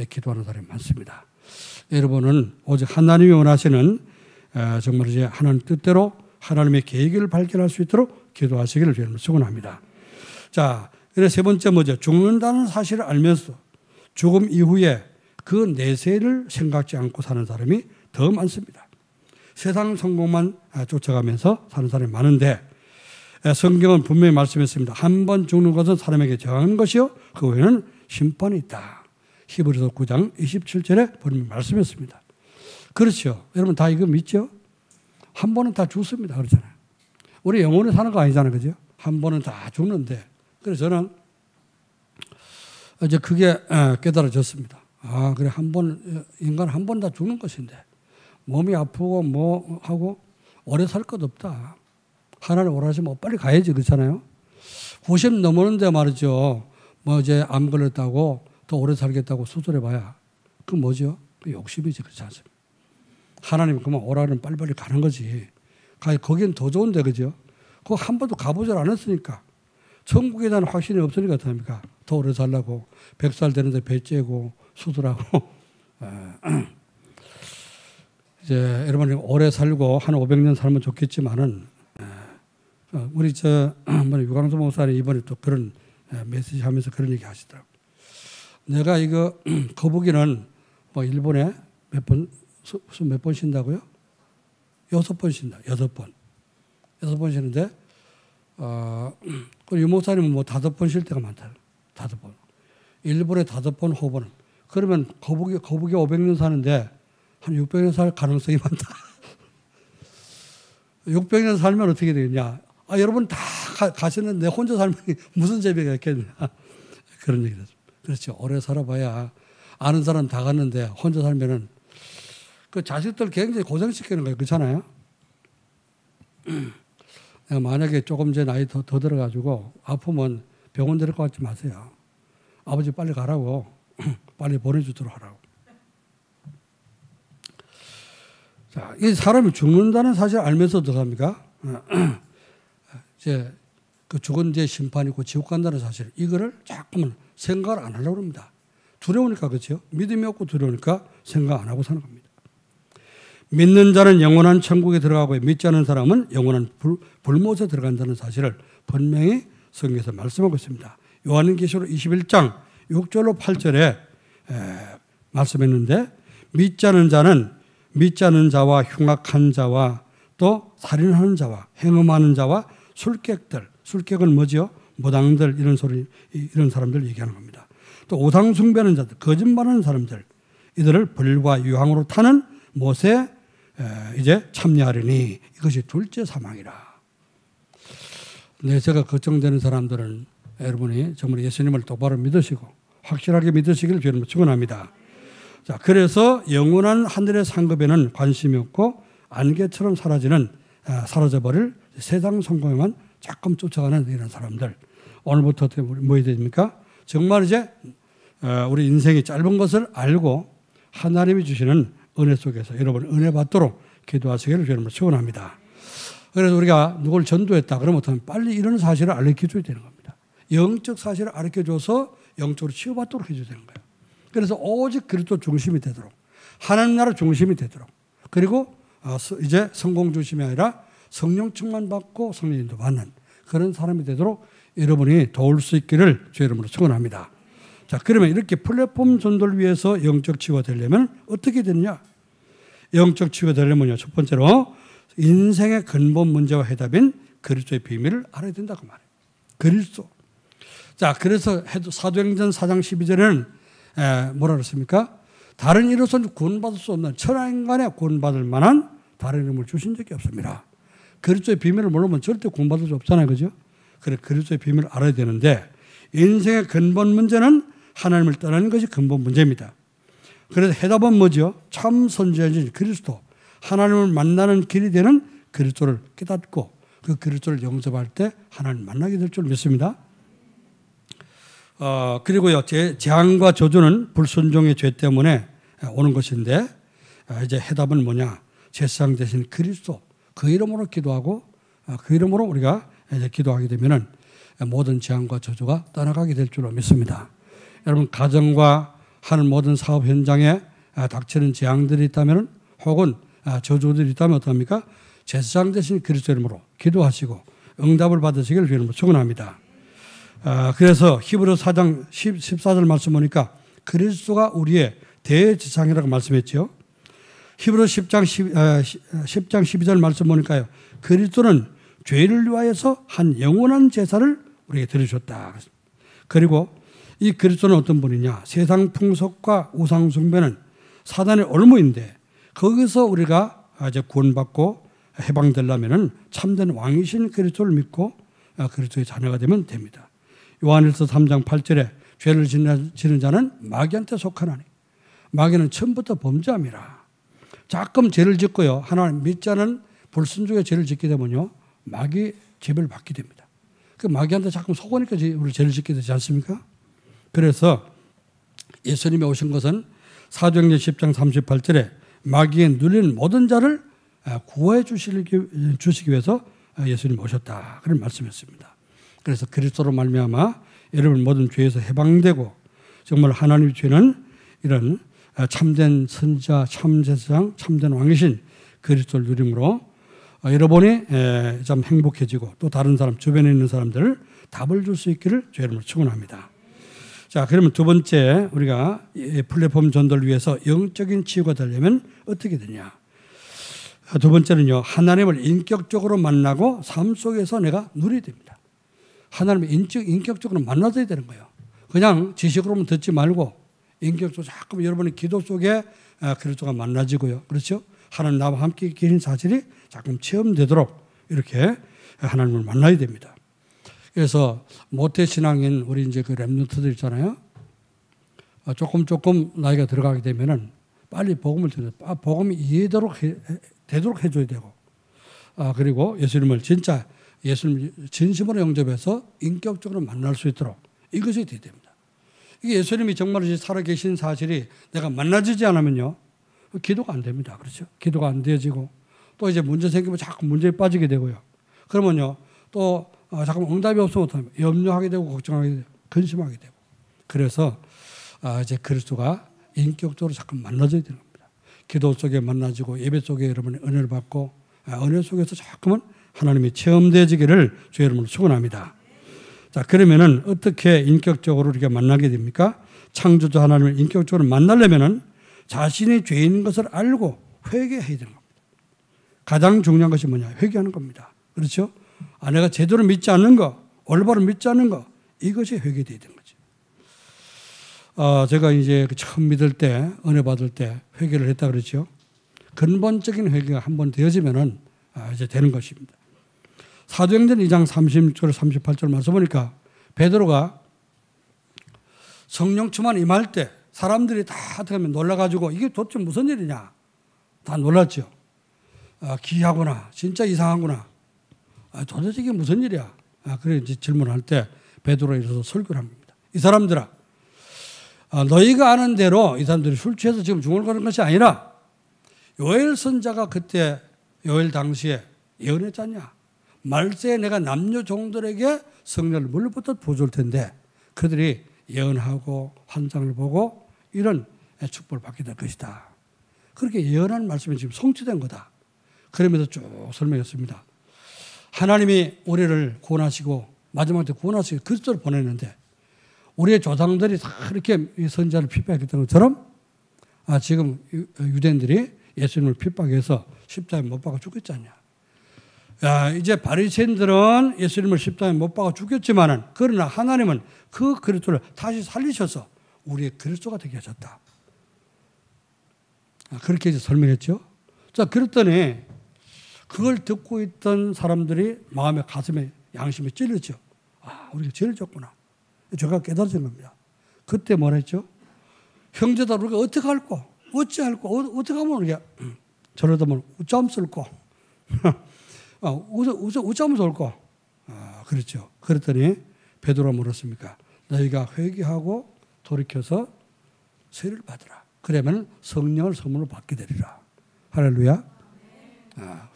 기도하는 사람이 많습니다. 여러분은 오직 하나님이 원하시는 정말 이제 하나님 뜻대로 하나님의 계획을 발견할 수 있도록 기도하시기를 여러분 축원합니다. 자, 그래서 세 번째 뭐죠? 죽는다는 사실을 알면서 죽음 이후에 그 내세를 생각지 않고 사는 사람이 더 많습니다. 세상 성공만 쫓아가면서 사는 사람이 많은데 성경은 분명히 말씀했습니다. 한 번 죽는 것은 사람에게 정한 것이요 그 후에는 심판이 있다. 히브리서 9장 27절에 분명히 말씀했습니다. 그렇죠. 여러분 다 이거 믿죠? 한 번은 다 죽습니다. 그렇잖아요. 우리 영원히 사는 거 아니잖아요. 그죠? 한 번은 다 죽는데. 그래서 저는 이제 그게 깨달아졌습니다. 그래, 인간 한 번 다 죽는 것인데, 몸이 아프고 뭐 하고 오래 살 것 없다. 하나님 원하시면 빨리 가야지. 그렇잖아요. 90 넘었는데 말이죠. 뭐 이제 암 걸렸다고 더 오래 살겠다고 수술해 봐야. 그 뭐죠? 그 욕심이지. 그렇지 않습니까? 하나님 그만 오라는 빨리빨리 가는 거지. 거긴 더 좋은데, 그죠? 그거 한 번도 가보질 않았으니까. 천국에 대한 확신이 없으니까 어떡합니까? 더 오래 살라고 100살 되는데 배 째고 수술하고 이제 여러분 오래 살고 한 500년 살면 좋겠지만은 우리 유광수 목사님 이번에 또 그런 메시지 하면서 그런 얘기 하시더라고요. 내가 이거 거북이는 뭐 일본에 몇 번 쉰다고요? 6번 쉰다. 6번. 6번 쉬는데 그 유목사님은 뭐 5번 쉴 때가 많다. 5번. 일본에 5번, 호번은. 그러면 거북이 500년 사는데 한 600년 살 가능성이 많다. 600년 살면 어떻게 되겠냐. 여러분 다 가시는데 혼자 살면 무슨 재미가 있겠냐. 그런 얘기를 했습니다. 그렇죠. 오래 살아봐야 아는 사람 다 갔는데 혼자 살면은 그 자식들 굉장히 고생시키는 거예요. 그렇잖아요. 내가 만약에 조금 제 나이 더 들어가지고 아프면 병원 데리고 가지 마세요. 아버지 빨리 가라고. 빨리 보내주도록 하라고. 자, 이 사람이 죽는다는 사실을 알면서도 어떡합니까? 이제 그 죽은 뒤에 심판이 있고 지옥 간다는 사실, 이거를 자꾸만 생각을 안 하려고 합니다. 두려우니까, 그렇죠? 믿음이 없고 두려우니까 생각 안 하고 사는 겁니다. 믿는 자는 영원한 천국에 들어가고 믿지 않는 사람은 영원한 불못에 들어간다는 사실을 분명히 성경에서 말씀하고 있습니다. 요한계시록 21장 6절로 8절에 말씀했는데, 믿지 않는 자는 믿지 않는 자와 흉악한 자와 또 살인하는 자와 행음하는 자와 술객은 뭐죠? 무당들 이런 사람들 얘기하는 겁니다. 또 우상 숭배하는 자들, 거짓말하는 사람들, 이들을 불과 유황으로 타는 못에 이제 참여하려니 이것이 둘째 사망이라. 네, 제가 걱정되는 사람들은 여러분이 정말 예수님을 똑바로 믿으시고 확실하게 믿으시기를 여러분 축원합니다. 자, 그래서 영원한 하늘의 상급에는 관심이 없고 안개처럼 사라져버릴 세상 성공에만 자꾸 쫓아가는 이런 사람들. 오늘부터 어떻게 뭐 해야 됩니까? 정말 이제 우리 인생이 짧은 것을 알고 하나님이 주시는 은혜 속에서 여러분 은혜 받도록 기도하시기를 여러분 축원합니다. 그래서 우리가 누굴 전도했다 그러면 빨리 이런 사실을 알려줘야 되는 겁니다. 영적 사실을 알려줘서 영적으로 치유받도록 해줘야 되는 거예요. 그래서 오직 그리스도 중심이 되도록 하나님 나라 중심이 되도록, 그리고 이제 성공 중심이 아니라 성령 충만 받고 성령님도 받는 그런 사람이 되도록 여러분이 도울 수 있기를 주의 이름으로 축원합니다. 자, 그러면 이렇게 플랫폼 전도를 위해서 영적 치유가 되려면 어떻게 되느냐? 영적 치유가 되려면요, 첫 번째로 인생의 근본 문제와 해답인 그리스도의 비밀을 알아야 된다고 말해요. 그리스도. 자, 그래서 사도행전 4장 12절에는 뭐라 그랬습니까? 다른 이로서는 구원받을 수 없는 천하인간에 구원받을 만한 다른 이름을 주신 적이 없습니다. 그리스도의 비밀을 모르면 절대 구원받을 수 없잖아요. 그죠? 그래, 그리스도의 비밀을 알아야 되는데, 인생의 근본 문제는 하나님을 떠나는 것이 근본 문제입니다. 그래서 해답은 뭐죠? 참 선지자인 그리스도, 하나님을 만나는 길이 되는 그리스도를 깨닫고 그 그리스도를 영접할 때 하나님을 만나게 될 줄 믿습니다. 그리고요, 재앙과 저주는 불순종의 죄 때문에 오는 것인데, 이제 해답은 뭐냐? 제사장 대신 그리스도, 그 이름으로 기도하고 그 이름으로 우리가 이제 기도하게 되면은 모든 재앙과 저주가 떠나가게 될 줄로 믿습니다. 여러분, 가정과 하는 모든 사업 현장에 닥치는 재앙들이 있다면, 혹은 저주들이 있다면 어떡합니까? 제사장 대신 그리스도 이름으로 기도하시고 응답을 받으시기를 주님으로 축원합니다. 그래서 히브리 4장 14절 말씀 보니까 그리스도가 우리의 대제사장이라고 말씀했죠. 히브리 10장 12절 말씀 보니까요, 그리스도는 죄를 위하여서 한 영원한 제사를 우리에게 드리셨다. 그리고 이 그리스도는 어떤 분이냐? 세상 풍속과 우상 숭배는 사단의 올무인데, 거기서 우리가 이제 구원받고 해방되려면은 참된 왕이신 그리스도를 믿고 그리스도의 자녀가 되면 됩니다. 요한일서 3장 8절에 죄를 지는 자는 마귀한테 속하나니, 마귀는 처음부터 범죄함이라. 자끔 죄를 짓고요, 하나님 믿지 않은 불순종의 죄를 짓게 되면요, 마귀 재배를 받게 됩니다. 그 마귀한테 자꾸 속으니까 우리 죄를 짓게 되지 않습니까? 그래서 예수님이 오신 것은 사도행전 10장 38절에 마귀에 눌리는 모든 자를 구원해 주시기 위해서 예수님이 오셨다, 그런 말씀이었습니다. 그래서 그리스도로 말미암아 여러분 모든 죄에서 해방되고, 정말 하나님이 주는 이런 참된 선지자, 참제사장, 참된 왕이신 그리스도를 누림으로 여러분이 좀 행복해지고, 또 다른 사람, 주변에 있는 사람들 답을 줄 수 있기를 주의 이름으로 축원합니다. 자, 그러면 두 번째, 우리가 플랫폼 전도를 위해서 영적인 치유가 되려면 어떻게 되냐? 두 번째는요, 하나님을 인격적으로 만나고 삶 속에서 내가 누려야 됩니다. 하나님을 인격적으로 만나줘야 되는 거예요. 그냥 지식으로만 듣지 말고 인격적으로 자꾸 여러분의 기도 속에 그리스도가 만나지고요. 그렇죠? 하나님 나와 함께 계신 사실이 자꾸 체험되도록 이렇게 하나님을 만나야 됩니다. 그래서 모태신앙인 우리 이제 그 렘넌트들 있잖아요. 조금 나이가 들어가게 되면은 빨리 복음을 들어요. 복음이 이해되도록 해줘야 되고, 그리고 예수님을 진심으로 영접해서 인격적으로 만날 수 있도록 이것이 돼야 됩니다. 이게 예수님이 정말 살아계신 사실이 내가 만나지지 않으면요, 기도가 안 됩니다. 그렇죠? 기도가 안 되어지고, 또 이제 문제 생기면 자꾸 문제에 빠지게 되고요. 그러면요, 또 잠깐 응답이 없으면 염려하게 되고, 걱정하게 되고, 근심하게 되고. 그래서 이제 그리스도가 인격적으로 자꾸 만나져야 되는 겁니다. 기도 속에 만나지고, 예배 속에 여러분의 은혜를 받고, 은혜 속에서 자꾸만 하나님이 체험되어지기를 주의 이름으로 축원합니다. 자, 그러면은 어떻게 인격적으로 우리가 만나게 됩니까? 창조주 하나님을 인격적으로 만나려면은 자신이 죄인인 것을 알고 회개해야 되는 겁니다. 가장 중요한 것이 뭐냐? 회개하는 겁니다. 그렇죠? 내가 제대로 믿지 않는 거, 올바로 믿지 않는 거, 이것이 회개되어야 되는 거죠. 제가 이제 처음 믿을 때, 은혜 받을 때 회개를 했다 그랬죠. 근본적인 회개가 한번 되어지면은 이제 되는 것입니다. 사도행전 2장 36절 38절 말씀 보니까 베드로가 성령 충만 임할 때 사람들이 다 어떻게 하면 놀라가지고 이게 도대체 무슨 일이냐, 다 놀랐죠. 기이하구나, 진짜 이상하구나, 도대체 이게 무슨 일이야. 그래 이제 질문할 때 베드로가 일어서 설교를 한 겁니다. 이 사람들아, 너희가 아는 대로 이 사람들이 술 취해서 지금 중얼거리는 것이 아니라 요엘 선자가 그때 요엘 당시에 예언했지 않냐. 말세에 내가 남녀 종들에게 성령을 물부터 부어줄 텐데 그들이 예언하고 환상을 보고 이런 축복을 받게 될 것이다. 그렇게 예언한 말씀이 지금 성취된 거다. 그러면서 쭉 설명했습니다. 하나님이 우리를 구원하시고 마지막 때 구원하시고 그리스도를 보냈는데 우리의 조상들이 다 이렇게 선지자를 핍박했던 것처럼 지금 유대인들이 예수님을 핍박해서 십자가에 못 박아 죽였지 않냐. 이제 바리새인들은 예수님을 십자가에 못 박아 죽였지만은 그러나 하나님은 그 그리스도를 다시 살리셔서 우리의 그리스도가 되게 하셨다. 그렇게 이제 설명했죠. 자, 그랬더니 그걸 듣고 있던 사람들이 마음에 가슴에 양심에 찔렸죠. 우리가 죄를 졌구나. 죄가 깨달아진 겁니다. 그때 뭐라 했죠? 형제들 우리가 어떻게 할꼬? 어찌 할꼬? 어떻게 하면 우리가 저러다 보면 우짜움 쓸꼬? 우짜움 쓸꼬? 그렇죠. 그랬더니 베드로가 물었습니까? 너희가 회개하고 돌이켜서 세례를 받으라. 그러면 성령을 선물로 받게 되리라. 할렐루야.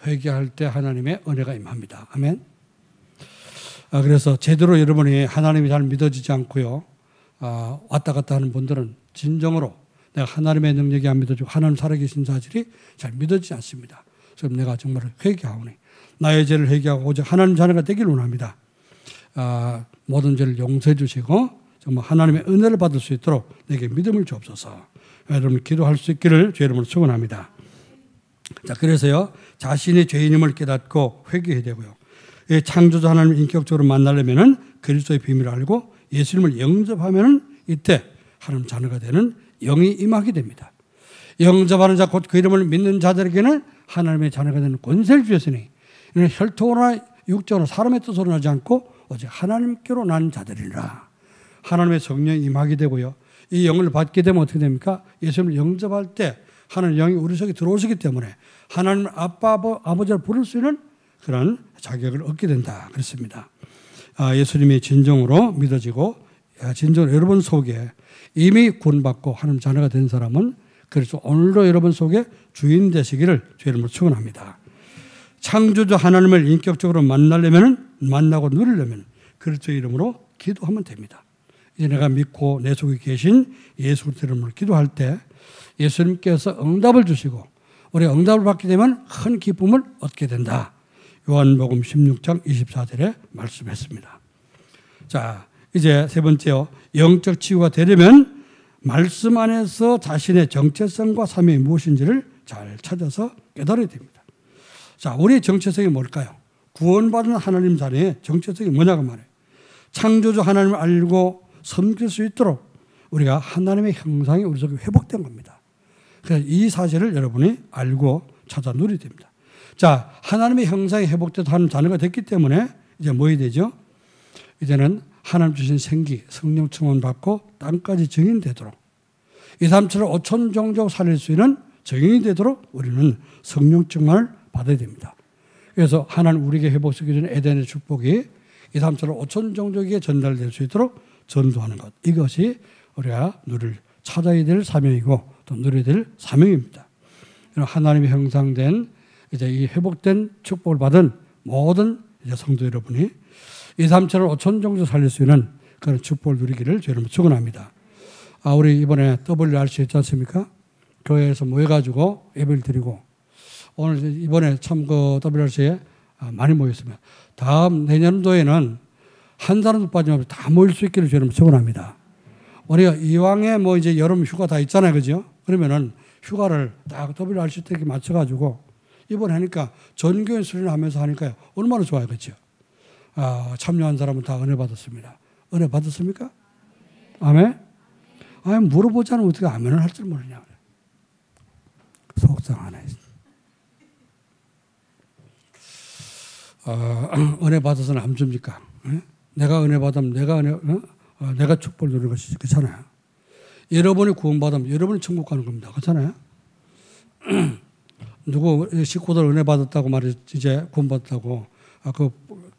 회개할 때 하나님의 은혜가 임합니다. 아멘. 그래서 제대로 여러분이 하나님이 잘 믿어지지 않고요. 왔다 갔다 하는 분들은 진정으로 내가 하나님의 능력이 안 믿어지고 하나님 살아계신 사실이 잘 믿어지지 않습니다. 그래서 내가 정말 회개하오니 나의 죄를 회개하고 오직 하나님 자녀가 되기를 원합니다. 모든 죄를 용서해 주시고 정말 하나님의 은혜를 받을 수 있도록 내게 믿음을 주옵소서. 여러분 기도할 수 있기를 주의 이름으로 축원합니다. 자, 그래서요 자신이 죄인임을 깨닫고 회개해야 되고요. 창조주 하나님을 인격적으로 만나려면은 그리스도의 비밀을 알고 예수님을 영접하면은 이때 하나님 자녀가 되는 영이 임하게 됩니다. 영접하는 자 곧 그 이름을 믿는 자들에게는 하나님의 자녀가 되는 권세를 주셨으니 이는 혈통으로나 육적으로 사람의 뜻으로 나지 않고 오직 하나님께로 난 자들이라. 하나님의 성령이 임하게 되고요. 이 영을 받게 되면 어떻게 됩니까? 예수님을 영접할 때 하나님 영이 우리 속에 들어오시기 때문에 하나님 아버지를 부를 수 있는 그런 자격을 얻게 된다. 그렇습니다. 예수님이 진정으로 믿어지고 진정으로 여러분 속에 이미 구원받고 하나님 자녀가 된 사람은 그래서 오늘도 여러분 속에 주인 되시기를 주의 이름으로 축원합니다. 창조주 하나님을 인격적으로 만나고 누리려면 그리스도의 이름으로 기도하면 됩니다. 이제 내가 믿고 내 속에 계신 예수 그리스도의 이름으로 기도할 때 예수님께서 응답을 주시고 우리가 응답을 받게 되면 큰 기쁨을 얻게 된다. 요한복음 16장 24절에 말씀했습니다. 자, 이제 세 번째요. 영적 치유가 되려면 말씀 안에서 자신의 정체성과 사명이 무엇인지를 잘 찾아서 깨달아야 됩니다. 자, 우리의 정체성이 뭘까요? 구원받은 하나님 자녀의 정체성이 뭐냐고 말해요. 창조주 하나님을 알고 섬길 수 있도록 우리가 하나님의 형상이 우리 속에 회복된 겁니다. 그래서 이 사실을 여러분이 알고 찾아 누려야 됩니다. 자, 하나님의 형상이 회복돼서 하나님 자녀가 됐기 때문에 이제 뭐 해야 되죠? 이제는 하나님 주신 생기, 성령 충만 받고 땅까지 증인되도록 이 삶처럼 5천 종족 살릴 수 있는 증인이 되도록 우리는 성령 충만을 받아야 됩니다. 그래서 하나님 우리에게 회복시켜 주는 에덴의 축복이 이 삶처럼 5천 종족에게 전달될 수 있도록 전도하는 것. 이것이 우리가 찾아야 될 사명이고 또 누려야 될 사명입니다. 하나님의 형상된 이제 이 회복된 축복을 받은 모든 이제 성도 여러분이 이 삶처럼 5천 종족 살릴 수 있는 그런 축복을 누리기를 저희는 축원합니다. 우리 이번에 WRC 했지 않습니까? 교회에서 모여가지고 예배를 드리고 오늘 이번에 참 그 WRC에 많이 모였습니다. 다음 내년도에는 한 사람도 빠짐없이 다 모일 수 있기를 저희는 축원합니다. 우리가 이왕에 뭐 이제 여름 휴가 다 있잖아요, 그죠? 그러면은 휴가를 딱 WRC 때 맞춰가지고 이번에 하니까 전교인 수련하면서 하니까요 얼마나 좋아요, 그렇죠? 참여한 사람은 다 은혜 받았습니다. 은혜 받았습니까? 아멘? 아니 물어보자는 어떻게 아멘을 할 줄 모르냐 그래. 속상하네. 은혜 받아서는 안 줍니까? 내가 은혜 받으면 내가 축복을 누리는 것이지, 그렇잖아요. 여러분이 구원받으면 여러분이 천국 가는 겁니다, 그렇잖아요. 누구 식구들 은혜 받았다고 말해 이제 구원받았다고 그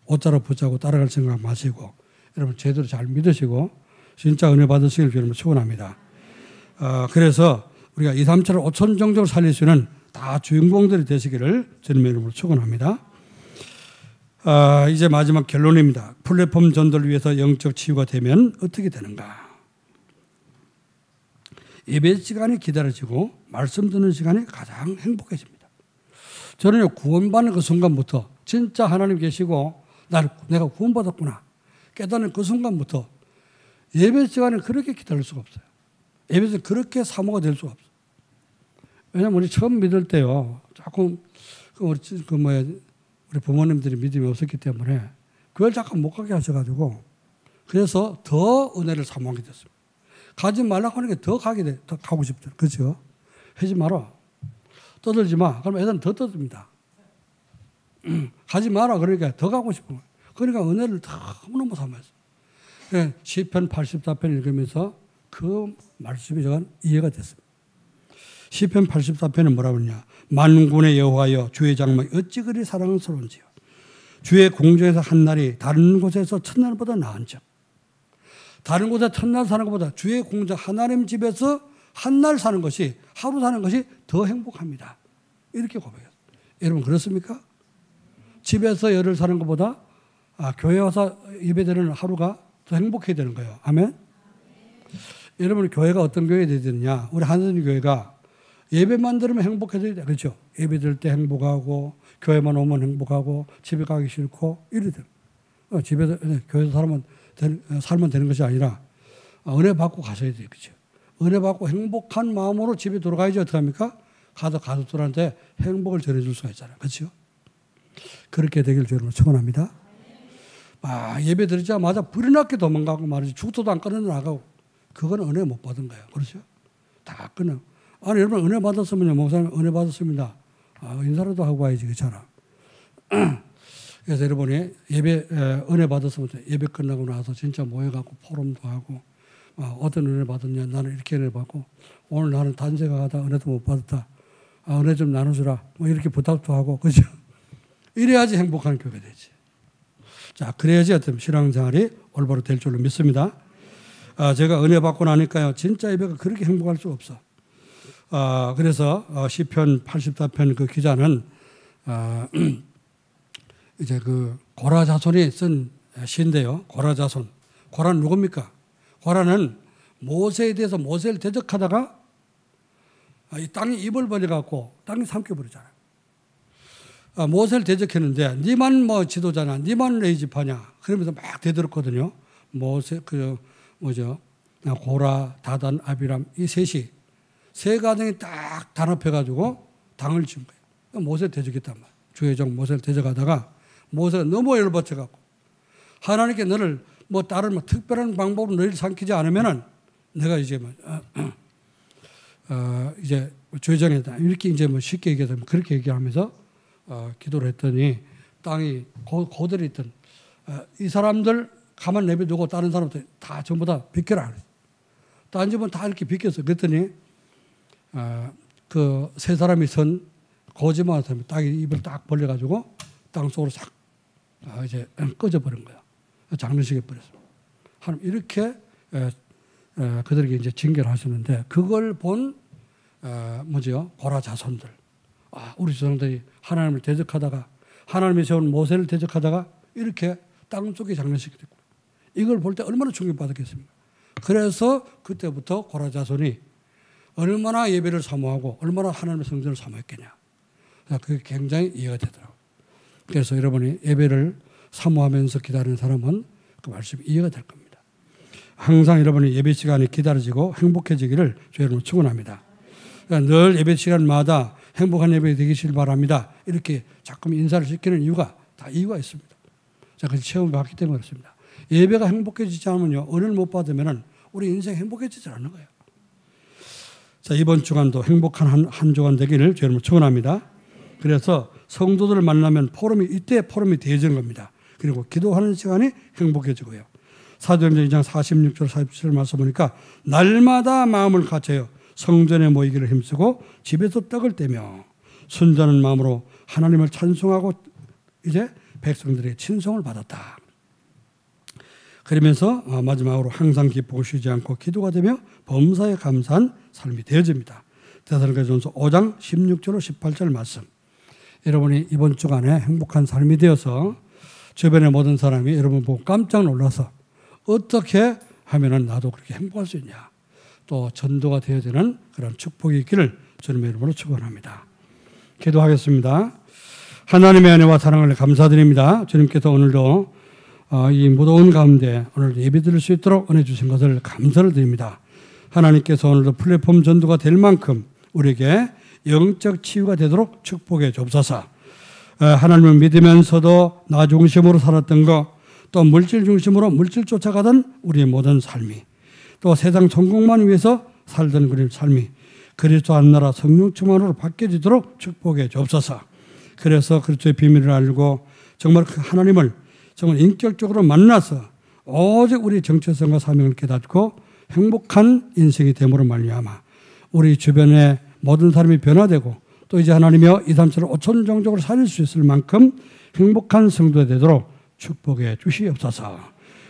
옷자로 붙자고 따라갈 생각 마시고 여러분 제대로 잘 믿으시고 진짜 은혜 받으시길 여러분 축원합니다. 그래서 우리가 2, 3차를 5천 종족을 살릴 수 있는 다 주인공들이 되시기를 주님의 이름으로 축원합니다. 이제 마지막 결론입니다. 플랫폼 전도를 위해서 영적 치유가 되면 어떻게 되는가? 예배 시간이 기다려지고 말씀 듣는 시간이 가장 행복해집니다. 저는 구원받는 그 순간부터 진짜 하나님 계시고 내가 구원받았구나 깨닫는 그 순간부터 예배 시간에 그렇게 기다릴 수가 없어요. 예배에서 그렇게 사모가 될 수가 없어요. 왜냐하면 우리 처음 믿을 때요. 조금 우리 부모님들이 믿음이 없었기 때문에 교회를 잠깐 못 가게 하셔가지고 그래서 더 은혜를 사모하게 됐습니다. 가지 말라고 하는 게 더 더 가고 싶죠. 그렇죠? 하지 마라. 떠들지 마. 그럼 애들은 더 떠듭니다. 가지 마라. 그러니까 더 가고 싶은 거예요. 그러니까 은혜를 너무너무 사모했어요. 시편 84편 읽으면서 그 말씀이 저는 이해가 됐습니다. 시편 84편은 뭐라고 하냐. 만군의 여호와여 주의 장막이 어찌 그리 사랑스러운지요. 주의 공중에서 한 날이 다른 곳에서 첫날보다 나은즉. 다른 곳에 첫날 사는 것보다 주의 공중 하나님 집에서 한 날 사는 것이 하루 사는 것이 더 행복합니다. 이렇게 고백했어요. 여러분 그렇습니까? 집에서 열흘 사는 것보다 교회 와서 예배드리는 하루가 더 행복해야 되는 거예요. 아멘? 여러분 교회가 어떤 교회가 되어야 되느냐. 우리 한선희 교회가 예배만 들으면 행복해져야 돼. 그렇죠? 예배 들을 때 행복하고 교회만 오면 행복하고 집에 가기 싫고 이래야 돼요. 집에서 교회에서 살면 되는 것이 아니라 은혜 받고 가셔야 돼요. 그렇죠? 은혜 받고 행복한 마음으로 집에 돌아가야지 어떡합니까? 가족들한테 행복을 전해줄 수가 있잖아요. 그렇죠? 그렇게 되길 주님으로 축원합니다. 예배 드리자마자 불이 나게 도망가고 말이지 죽도도 안 끊어 나가고 그건 은혜 못 받은 거예요. 그렇죠? 다 끊어. 아니 여러분 은혜 받았으면요. 목사님 은혜 받았습니다. 인사라도 하고 와야지. 그렇잖아. 그래서 여러분이 은혜 받았으면 예배 끝나고 나서 진짜 모여갖고 포럼도 하고 어떤 은혜 받았냐. 나는 이렇게 은혜 받고 오늘 나는 단세가 가다 은혜도 못 받았다. 은혜 좀 나눠주라. 이렇게 부탁도 하고 그죠? 이래야지 행복한 교회가 되지. 자, 그래야지 어떤 신앙생활이 올바로 될 줄로 믿습니다. 제가 은혜 받고 나니까요. 진짜 예배가 그렇게 행복할 수가 없어. 그래서 시편 84편 그 기자는 이제 그 고라 자손이 쓴 시인데요. 고라 자손. 고라는 누굽니까? 고라는 모세에 대해서 모세를 대적하다가 이 땅이 입을 벌려갖고 땅이 삼켜버리잖아요. 모세를 대적했는데 니만 뭐 지도자냐, 니만 레이지파냐 그러면서 막 대들었거든요. 모세 고라, 다단, 아비람 이 셋이 세 가정이 딱 단합해가지고 당을 지은 거예요. 모세를 대적했단 말이에요. 주의 종 모세를 대적하다가 모세가 너무 열받쳐갖고 하나님께 너를 다른 특별한 방법으로 너희를 삼키지 않으면은 내가 이제 이제 주의 종이다 이렇게 이제 쉽게 얘기해서 그렇게 얘기하면서 기도를 했더니 땅이 고들이 있던 이 사람들 가만 내버려두고 다른 사람들 다 전부 다 비켜라. 딴 집은 다 이렇게 비켰어. 그랬더니 그 세 사람이 선 거짓말을 하면 땅이 입을 딱 벌려가지고 땅 속으로 싹 이제 꺼져버린 거야. 장례식에 버렸어. 하나님 이렇게 그들에게 이제 징계를 하셨는데 그걸 본 고라 자손들. 우리 조상들이 하나님을 대적하다가 하나님이 세운 모세를 대적하다가 이렇게 땅속에 장례식이 됐고 이걸 볼 때 얼마나 충격받았겠습니까? 그래서 그때부터 고라 자손이 얼마나 예배를 사모하고 얼마나 하나님의 성전을 사모했겠냐. 그게 굉장히 이해가 되더라고요. 그래서 여러분이 예배를 사모하면서 기다리는 사람은 그 말씀이 이해가 될 겁니다. 항상 여러분이 예배 시간이 기다려지고 행복해지기를 주 여러분 축원합니다. 늘 예배 시간마다 행복한 예배 되기를 바랍니다. 이렇게 자꾸 인사를 시키는 이유가 다 이유가 있습니다. 제가 체험을 받기 때문에 그렇습니다. 예배가 행복해지지 않으면요. 은혜를 못 받으면 우리 인생 행복해지지 않는 거예요. 자, 이번 주간도 행복한 한 주간 되기를 주 여러분 축원합니다. 그래서 성도들을 만나면 이때 포럼이 되어지는 겁니다. 그리고 기도하는 시간이 행복해지고요. 사도행전 2장 46절 47절 말씀 보니까 날마다 마음을 갖춰요. 성전에 모이기를 힘쓰고 집에서 떡을 떼며 순전한 마음으로 하나님을 찬송하고 이제 백성들의 친송을 받았다. 그러면서 마지막으로 항상 기쁘고 쉬지 않고 기도가 되며 범사에 감사한 삶이 되어집니다. 데살로니가전서 5장 16절 18절 말씀. 여러분이 이번 주간에 행복한 삶이 되어서 주변의 모든 사람이 여러분 보고 깜짝 놀라서 어떻게 하면은 나도 그렇게 행복할 수 있냐. 또 전도가 되어지는 그런 축복이 있기를 주님의 이름으로 축원합니다. 기도하겠습니다. 하나님의 은혜와 사랑을 감사드립니다. 주님께서 오늘도 이 무더운 가운데 오늘 예배드릴 수 있도록 은혜 주신 것을 감사를 드립니다. 하나님께서 오늘도 플랫폼 전도가 될 만큼 우리에게 영적 치유가 되도록 축복해 주옵소서. 하나님을 믿으면서도 나 중심으로 살았던 것, 또 물질 중심으로 물질 쫓아가던 우리의 모든 삶이, 또 세상 성공만 위해서 살던 우리의 삶이 그리스도 한 나라 성령 충만으로 바뀌어지도록 축복해 주옵소서. 그래서 그리스도의 비밀을 알고 정말 그 하나님을 정말 인격적으로 만나서 오직 우리 정체성과 사명을 깨닫고 행복한 인생이 됨으로 말미암아 우리 주변의 모든 사람이 변화되고 또 이제 하나님이여 이 삶을 오천정적으로 살릴 수 있을 만큼 행복한 성도가 되도록 축복해 주시옵소서.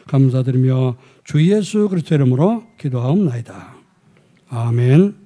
감사드리며 주 예수 그리스도 이름으로 기도하옵나이다. 아멘.